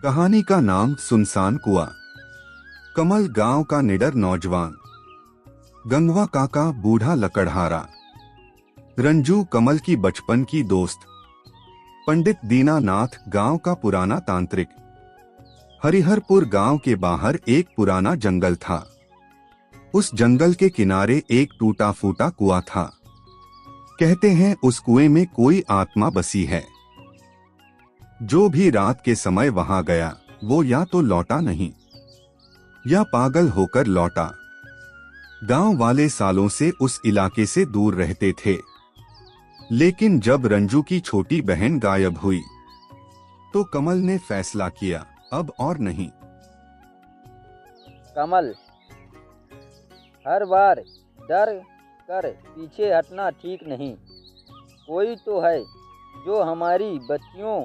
कहानी का नाम सुनसान कुआं। कमल गांव का निडर नौजवान, गंगवा काका बूढ़ा लकड़हारा, रंजू कमल की बचपन की दोस्त, पंडित दीनानाथ गांव का पुराना तांत्रिक। हरिहरपुर गांव के बाहर एक पुराना जंगल था। उस जंगल के किनारे एक टूटा फूटा कुआं था। कहते हैं उस कुएं में कोई आत्मा बसी है। जो भी रात के समय वहां गया वो या तो लौटा नहीं या पागल होकर लौटा। गांव वाले सालों से उस इलाके से दूर रहते थे, लेकिन जब रंजू की छोटी बहन गायब हुई तो कमल ने फैसला किया, अब और नहीं। कमल, हर बार डर कर पीछे हटना ठीक नहीं। कोई तो है जो हमारी बच्चियों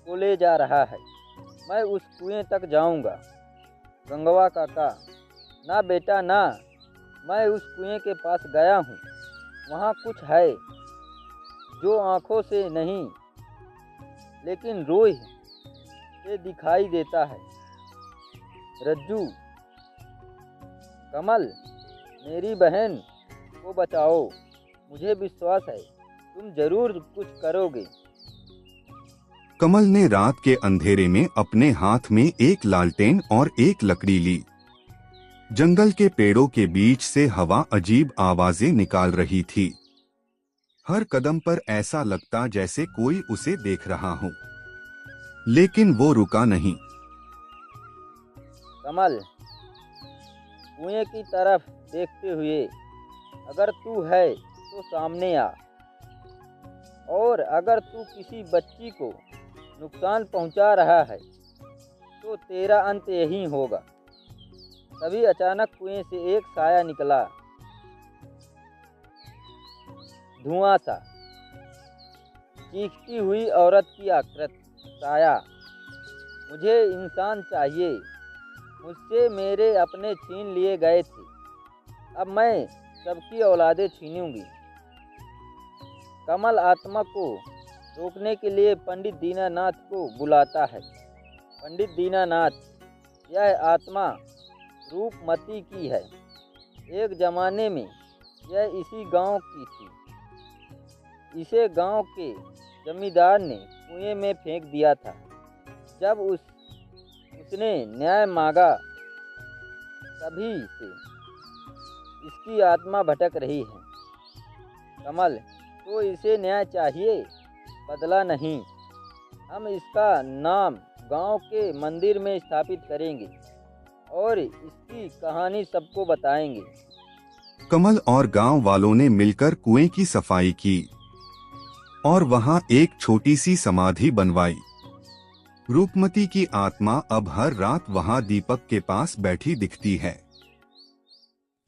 को ले जा रहा है। मैं उस कुएं तक जाऊंगा। गंगवा काका, ना बेटा ना, मैं उस कुएं के पास गया हूँ। वहाँ कुछ है जो आँखों से नहीं लेकिन रूह से दिखाई देता है। रज्जू, कमल, मेरी बहन को बचाओ। मुझे विश्वास है तुम जरूर कुछ करोगे। कमल ने रात के अंधेरे में अपने हाथ में एक लालटेन और एक लकड़ी ली। जंगल के पेड़ों के बीच से हवा अजीब आवाजें निकाल रही थी। हर कदम पर ऐसा लगता जैसे कोई उसे देख रहा हो, लेकिन वो रुका नहीं। कमल, कुएं की तरफ देखते हुए, अगर तू है तो सामने आ, और अगर तू किसी बच्ची को नुकसान पहुंचा रहा है तो तेरा अंत यही होगा। तभी अचानक कुएं से एक साया निकला, धुआं सा, चीखती हुई औरत की आकृति। साया, मुझे इंसान चाहिए। मुझसे मेरे अपने छीन लिए गए थे, अब मैं सबकी औलादें छीनूंगी। कमल आत्मा को रोकने के लिए पंडित दीनानाथ को बुलाता है। पंडित दीनानाथ, यह आत्मा रूपमती की है। एक जमाने में यह इसी गांव की थी। इसे गांव के जमींदार ने कुएं में फेंक दिया था। जब उसने न्याय मांगा, तभी से इसकी आत्मा भटक रही है। कमल, तो इसे न्याय चाहिए, बदला नहीं। हम इसका नाम गांव के मंदिर में स्थापित करेंगे और इसकी कहानी सबको बताएंगे। कमल और गांव वालों ने मिलकर कुएं की सफाई की और वहां एक छोटी सी समाधि बनवाई। रूपमती की आत्मा अब हर रात वहां दीपक के पास बैठी दिखती है,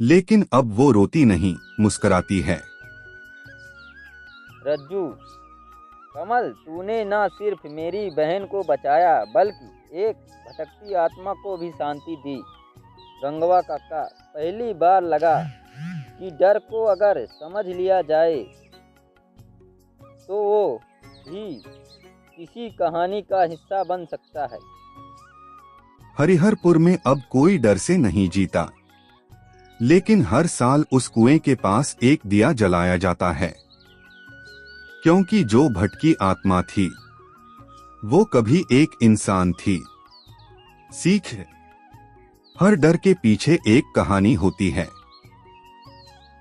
लेकिन अब वो रोती नहीं, मुस्कुराती है। रज्जू, कमल, तूने न सिर्फ मेरी बहन को बचाया बल्कि एक भटकती आत्मा को भी शांति दी। गंगवा काका, पहली बार लगा कि डर को अगर समझ लिया जाए तो वो भी किसी कहानी का हिस्सा बन सकता है। हरिहरपुर में अब कोई डर से नहीं जीता, लेकिन हर साल उस कुएं के पास एक दिया जलाया जाता है, क्योंकि जो भटकी आत्मा थी वो कभी एक इंसान थी। सीख, हर डर के पीछे एक कहानी होती है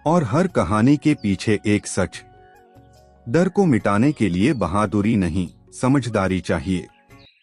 और हर कहानी के पीछे एक सच। डर को मिटाने के लिए बहादुरी नहीं, समझदारी चाहिए।